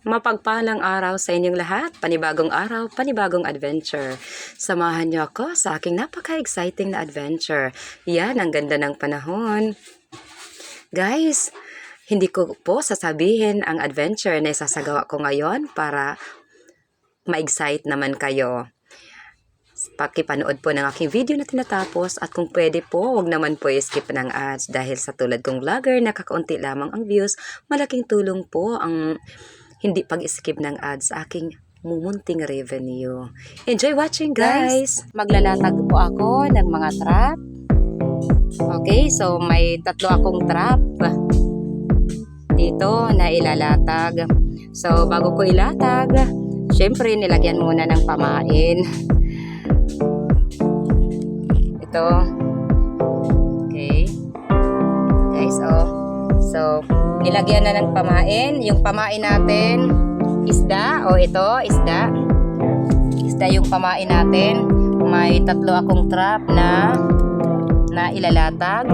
Mapagpalang araw sa inyong lahat, panibagong araw, panibagong adventure. Samahan niyo ako sa aking napaka-exciting na adventure. Yan, ang ganda ng panahon. Guys, hindi ko po sasabihin ang adventure na isasagawa ko ngayon para ma-excite naman kayo. Pakipanood po ng aking video na tinatapos at kung pwede po, wag naman po i-skip ng ads dahil sa tulad kong vlogger na kakaunti lamang ang views, malaking tulong po ang hindi pag-skip ng ads sa aking mumunting revenue. Enjoy watching, guys! Maglalatag po ako ng mga trap. Okay, so may 3 akong trap dito na ilalatag. So, bago ko ilatag, syempre nilagyan muna ng pamain. Ito. Okay. Guys, so, nilagyan na ng pamain. Yung pamain natin, isda. Ito, isda. Isda yung pamain natin. May 3 akong trap na ilalatag.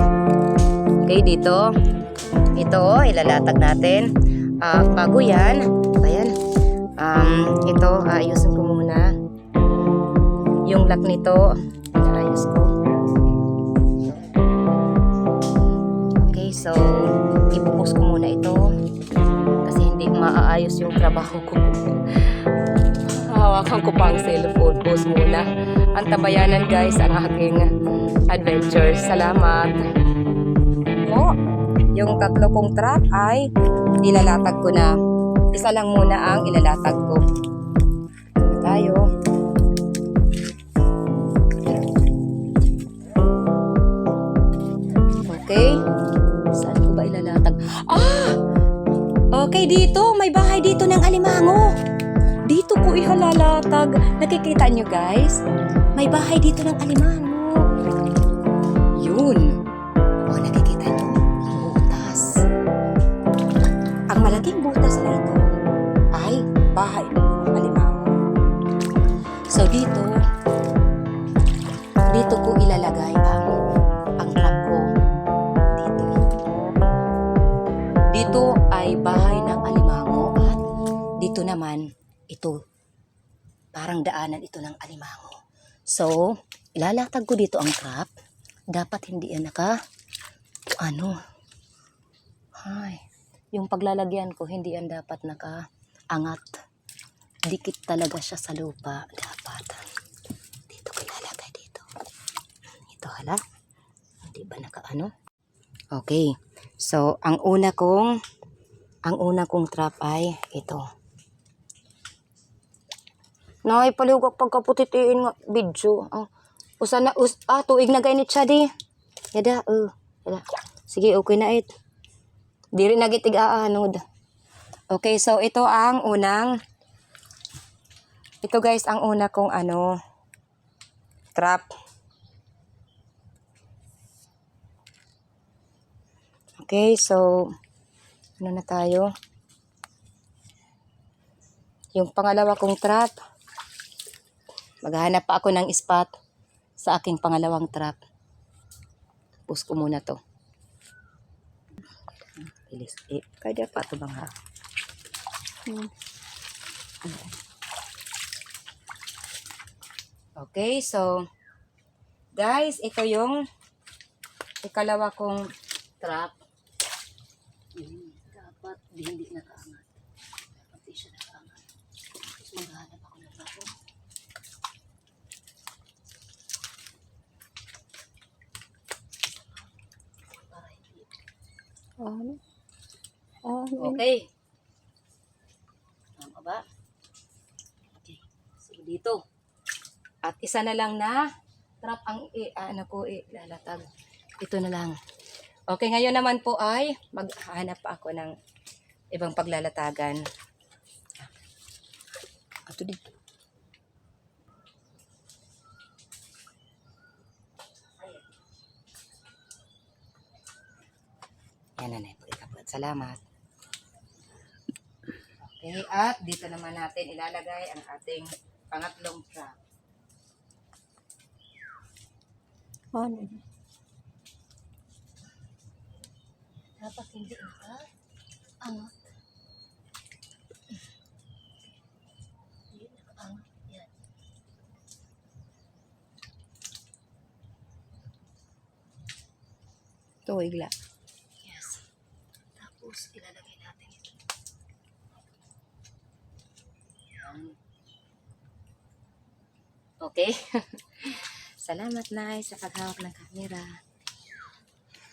Okay, dito. Ito, ilalatag natin. Bago yan, ayan. Ito, ayusin ko muna. Yung lock nito, ayos ko. Okay, so, ibubukas ko muna ito. Kasi hindi maaayos yung trabaho ko. Hawakan ko pa ang cellphone. Pause muna. Ang tabayanan, guys, ang aking adventure. Salamat. Yung 3 kong trap ay ilalatag ko na. Isa lang muna ang ilalatag ko. Ito tayo. Okay. Saan ko ba ilalatag? Okay, dito. May bahay dito ng alimango. Dito ko ihalalatag. Nakikita nyo, guys? May bahay dito ng alimango. Yun. Nakikita nyo? Ang butas. Ang malaking butas na ito ay bahay ng alimango. So, dito ko ilalagay ang trap ko. Dito ay bahay ng alimango at dito naman ito parang daanan ito ng alimango. So, ilalatag ko dito ang trap. Dapat hindi yan yung paglalagyan ko hindi yan dapat nakaangat. Dikit talaga siya sa lupa. Dapat dito ko ilalagay dito. Ito hala. Hindi ba Okay. So, ang una kong trap ay ito. Nay, paliwag pagkaputitiin nga video. Tuig na gainit siya di. Yada, yada. Sige, okay na it. Di rin nagitig aanod. Okay, so ito ang unang. Ito guys, ang una kong trap. Okay, so ano na tayo? Yung pangalawa kong trap. Maghahanap pa ako ng spot sa aking pangalawang trap. Push ko muna to. Bilis. Kaya pa ito bang ha? Okay, so guys, ito yung ikalawa kong trap. Dapat hindi nakaangat. Dapat di siya nakaangat. Maghahanap ako ng trap. Okay. Tama ba? Okay. So, dito. At isa na lang na trap ang lalatag. Ito na lang. Okay, ngayon naman po ay maghahanap pa ako ng ibang paglalatagan. Ito dito. Yan na. Salamat. Okay, at dito naman natin ilalagay ang ating pangatlong trap. Dapat hindi angat. to, igla. Yes. Tapos, ilalagay natin ito. Yan. Okay. Salamat, Nay, sa paghawak ng camera.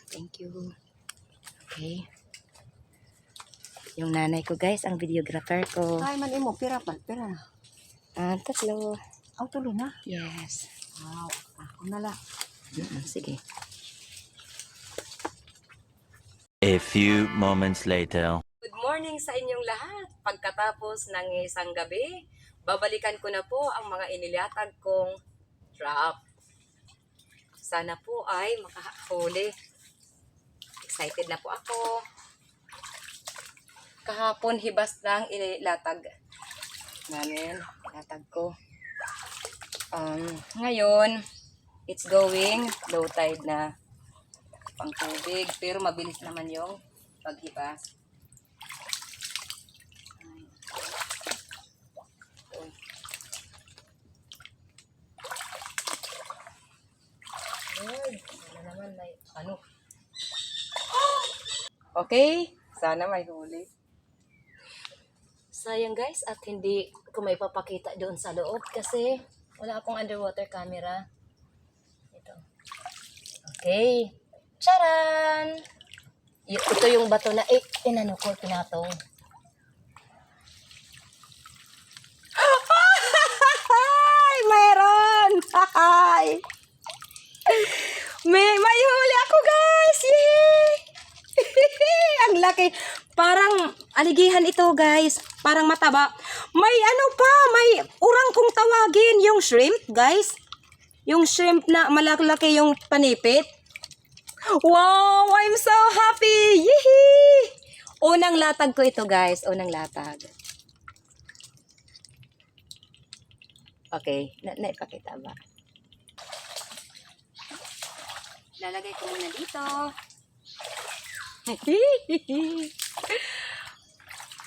Thank you. Okay. Yung nanay ko, guys, ang videographer ko. Ay, man imo, pira pa, pira. Tatlo. Ang tulo na. Yes. Wow, ako na lang. Sige. A few moments later. Good morning sa inyong lahat. Pagkatapos ng isang gabi, babalikan ko na po ang mga inilatag kong trap. Sana po ay makahuli. Excited na po ako. Kahapon hibas lang inilatag namin. Ilatag ko. Ngayon, it's going low tide na pang tubig. Pero mabilis naman yung paghibas. Ay, sana naman may ano. Okay, sana may huli. Sayang guys, at hindi ko may papakita doon sa loob kasi wala akong underwater camera. Ito. Okay. Charan! Ito yung bato na inano ko, pinatong. Ay, mayroon! Ay! May huli ako, guys! Yay! Ang laki. Parang aligihan ito, guys. Parang mataba. May ano pa, may urang kong tawagin. Yung shrimp, guys. Yung shrimp na malaki yung panipit. Wow! I'm so happy! Yee! Unang latag ko ito, guys. Unang latag. Okay. Naipakita ba? Lalagay ko muna dito.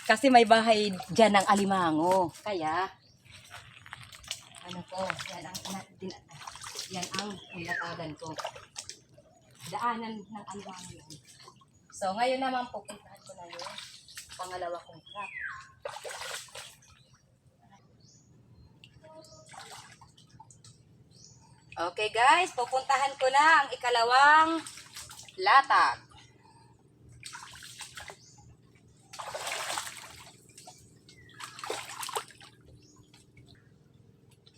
Kasi may bahay dyan ng alimango. Kaya, ano ko, yan ang nilatagan ko. Daanan ng alimango yun. So, ngayon naman pupuntahan ko na yung pangalawa kong trap. Okay guys, pupuntahan ko na ang ikalawang latag.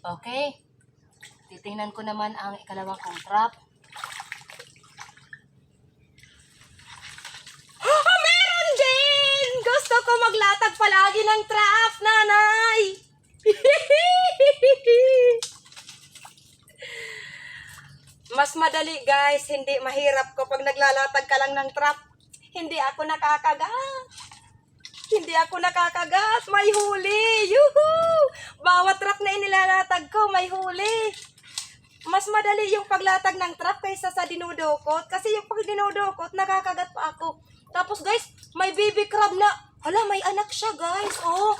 Okay. Titingnan ko naman ang ikalawang kong trap. Oh, meron din! Gusto ko maglatag palagi ng trap, nanay! Mas madali guys, hindi mahirap kapag naglalatag ka lang ng trap. Hindi ako nakakagat. Hindi ako nakakagat. May huli. Yuhuu! Bawat trap na inilalatag ko, may huli. Mas madali yung paglatag ng trap kaysa sa dinudukot. Kasi yung pag dinudukot, nakakagat pa ako. Tapos guys, may baby crab na. Hala, may anak siya guys. Oh,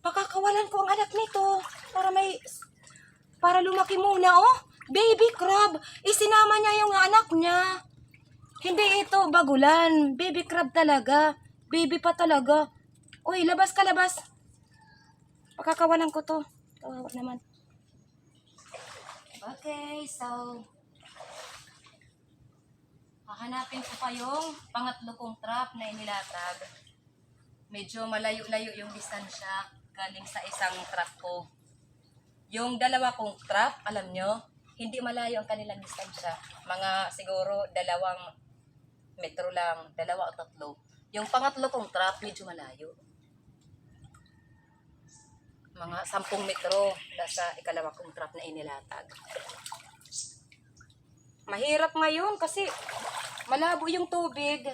pakakawalan ko ang anak nito. Para lumaki muna. Oh, baby crab. Isinama niya yung anak niya. Hindi ito bagulan. Baby crab talaga. Baby pa talaga. Uy, labas ka, labas. Pakakawalan ko to. Kawawa naman. Okay, so hahanapin ko pa yung pangatlo kong trap na inilatag. Medyo malayo-layo yung distansya galing sa isang trap ko. Yung dalawa kong trap, alam nyo, hindi malayo ang kanilang distansya. Mga siguro 2 metro lang, 2 o 3. Yung pangatlo kong trap, medyo malayo. Mga 10 metro sa ikalawa kong trap na inilatag. Mahirap ngayon kasi malabo yung tubig.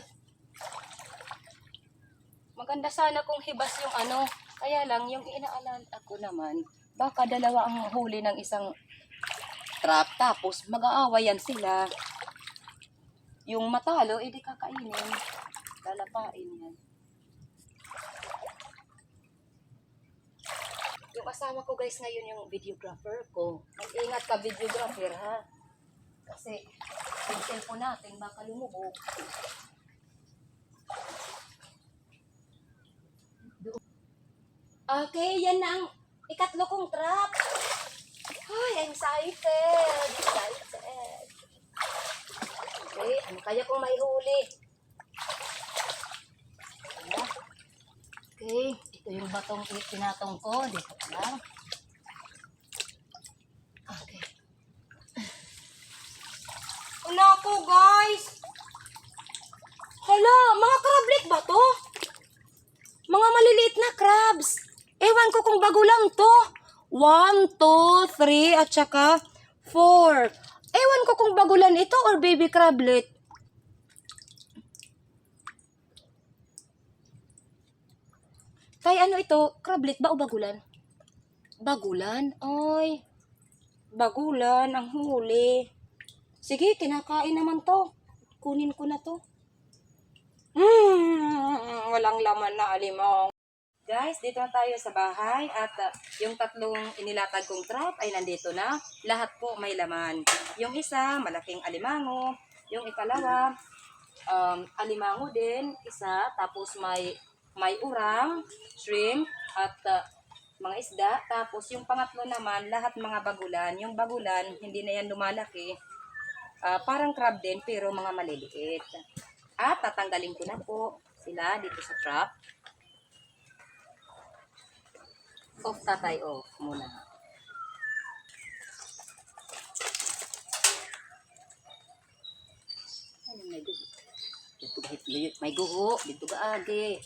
Maganda sana kung hibas yung ano. Kaya lang, yung inaalala ko naman, baka 2 ang huli ng isang trap. Tapos mag-aawayan sila. Yung matalo, edi kakainin. Lalapain yan. Yung asawa ko guys ngayon yung videographer ko. Mag-ingat ka videographer ha. Kasi Yung cellphone natin, baka lumubog. Okay, yan na ang ikatlo kong trap. Ay, excited. Excited. Okay, ano kaya kung may huli? Okay, ito yung batong pinatong ko. Dito pa lang. Okay. Wala ko, guys. Hala, mga crablet ba to? Mga maliliit na crabs. Ewan ko kung bago lang to. 1, 2, 3, at saka 4. Ewan ko kung bagulan ito or baby crablet. Kaya ano ito? Crablet ba o bagulan? Bagulan? Ay, bagulan ang huli. Sige, kinakain naman to. Kunin ko na to. Walang laman na alimong. Guys, dito na tayo sa bahay at yung tatlong inilatag kong trap ay nandito na. Lahat po may laman. Yung isa, malaking alimango. Yung ikalawa, alimango din, isa. Tapos may urang, shrimp, at mga isda. Tapos yung pangatlo naman, lahat mga bagulan. Yung bagulan, hindi na yan lumalaki. Parang crab din, pero mga maliliit. At tatanggalin ko na po sila dito sa trap. Off tatay, off muna. Ano may guho? Dito gahit may guho, dito gaagi.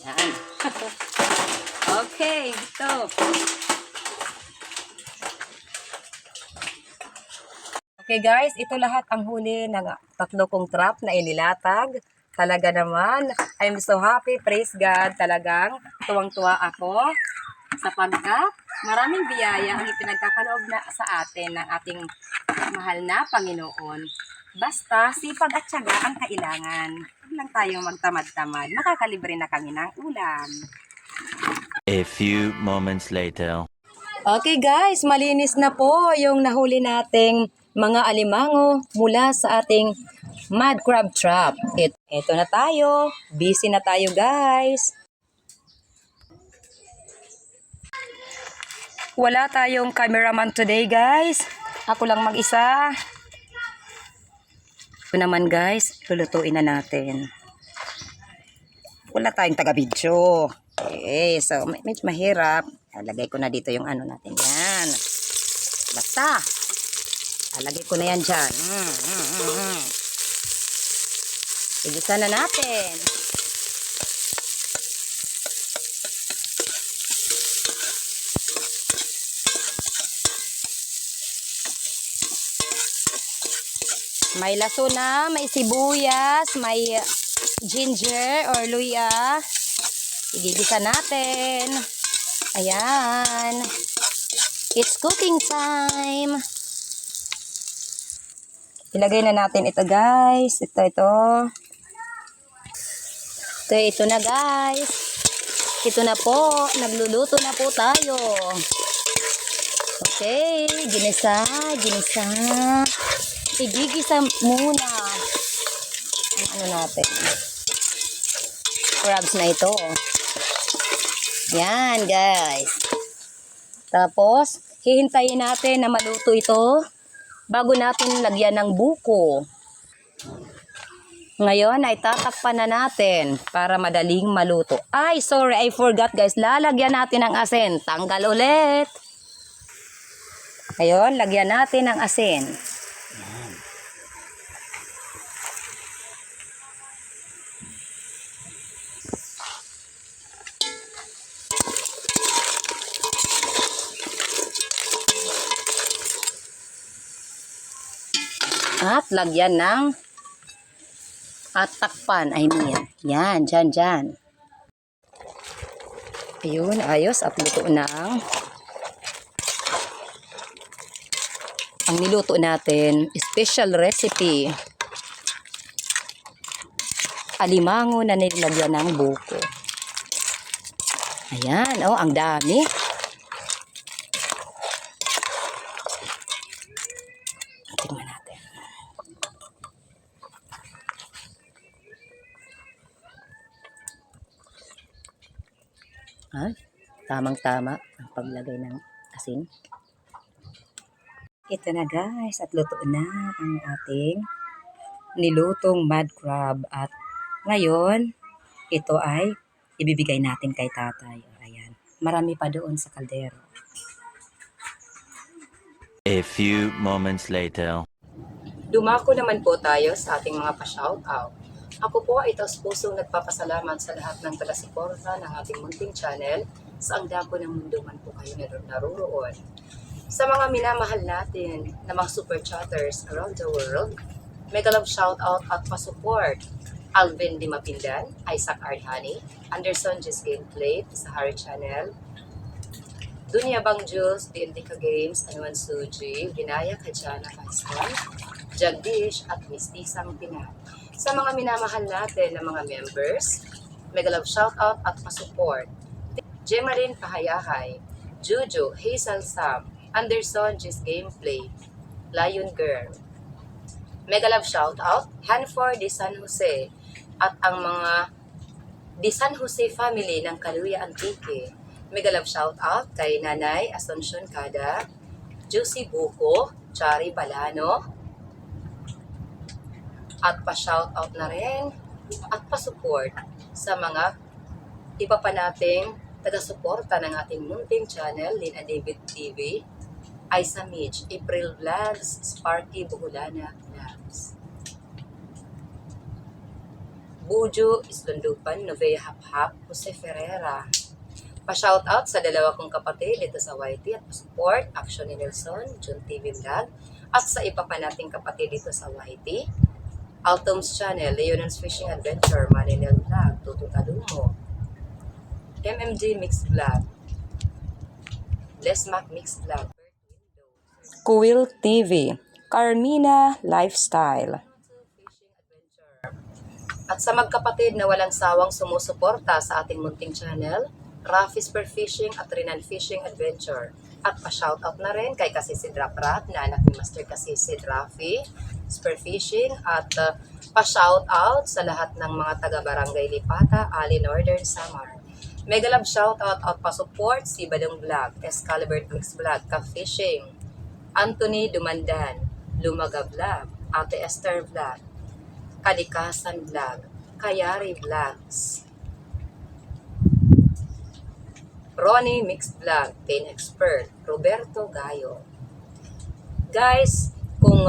Yan. Okay, ito. Okay guys, ito lahat ang huli ng tatlo kong trap na inilatag. Talaga naman, I'm so happy, praise God. Talagang tuwang-tuwa ako sapagkat maraming biyaya ang ipinagkakaloob na sa atin ng ating mahal na Panginoon. Basta sipag at tiyaga ang kailangan. Huwag lang tayong magtamad-tamad. Makakalibre na kami ng ulam. A few moments later. Okay guys, malinis na po yung nahuli nating mga alimango mula sa ating mud crab trap. Ito na tayo. Busy na tayo guys. Wala tayong cameraman today guys. Ako lang mag-isa. Ito naman guys, lulutuin na natin. Wala tayong taga-video. Okay, so medyo mahirap. Lagay ko na dito yung ano natin. Yan. Basta. Lagay ko na yan dyan. Igisa na natin. May laso na, may sibuyas, may ginger or luya. Igigisa natin. Ayan. It's cooking time. Ilagay na natin ito guys. Ito. Ito na guys. Ito na po. Nagluluto na po tayo. Okay. Ginisa. Igigisa muna. Ang ano natin. Crabs na ito. Yan guys. Tapos, hihintayin natin na maluto ito bago natin lagyan ng buko. Ngayon ay tatakpan na natin para madaling maluto. Ay, sorry, I forgot guys. Lalagyan natin ng asin. Tanggal ulit. Ngayon, lagyan natin ng asin. At lagyan ng at takpan, Yan, dyan. Ayun, ayos. At luto na ang niluto natin. Special recipe. Alimango na nilagyan ng buko. Ayan, oh, ang dami. Ay, tamang-tama ang paglagay ng asin. Ito na guys, at luto na ang ating nilutong mud crab. At ngayon, ito ay ibibigay natin kay tatay. Ayan, marami pa doon sa kaldero. A few moments later. Dumako naman po tayo sa ating mga pa-shoutout. Ako po ay taos-pusong nagpapasalamat sa lahat ng taga-suporta ng ating munting channel sa ang dako ng mundo man po kayo naruroon. Sa mga minamahal natin na mga super chatters around the world, mega love shoutout at pa-support. Alvin Di Mapindan, Isaac Ardhani, Anderson Gis Gameplay sa Harry Channel, Dunya Bang Jules, DLDK Games, Anuan Suji, Ginaya Kajana Kaiswan, Jagdish at Mistisang Pinat. Sa mga minamahal natin na mga members, mega love shoutout at pa-support. Jemarin Pahayahay, Juju, Hazel Sam, Anderson Gis Gameplay, Lion Girl. Mega love shoutout, Hanford Di San Jose at ang mga Di San Jose family ng Kaluya Antique. Mega love shoutout kay Nanay Asuncion Cada, Juicy Buko, Chari Balano, at pa-shoutout na rin at pa-support sa mga iba pa nating taga-suporta ng ating munting channel, Lina David TV, Aisa Mitch, April Vlogs, Sparky Buhulana Vlogs, Bujo Islundupan, Novea Haphap, Jose Ferreira. Pa-shoutout sa dalawa kong kapatid dito sa YT at pa-support Action ni Nelson, Jun TV Vlog, at sa iba pa nating kapatid dito sa YT, Altom's Channel, Leon's Fishing Adventure, Maninel Vlog, Tuto Talumo, MMG Mix Vlog, Lesmac Mix Vlog, Kuwil TV, Carmina Lifestyle. At sa magkapatid na walang sawang sumusuporta sa ating munting channel, Rafi's Per Fishing at Rinan Fishing Adventure. At pa-shoutout na rin kay Kasisid Raprat na anak ni Master Kasisid Rafi, Spur Fishing, at pa-shoutout sa lahat ng mga taga-barangay Lipata, Ali Northern Samar. Mega love shoutout at pa-support si Badong Vlog, Excalibur Mix Vlog, Ka-Fishing, Anthony Dumandan, Lumaga Vlog, Ate Esther Vlog, Kadikasan Vlog, Kayari Vlogs, Ronnie Mixed Vlog, Pain Expert, Roberto Gayo. Guys, kung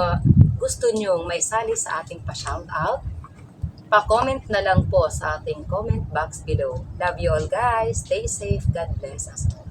gusto nyong may sali sa ating pa-shoutout, pa-comment na lang po sa ating comment box below. Love you all guys. Stay safe. God bless us all.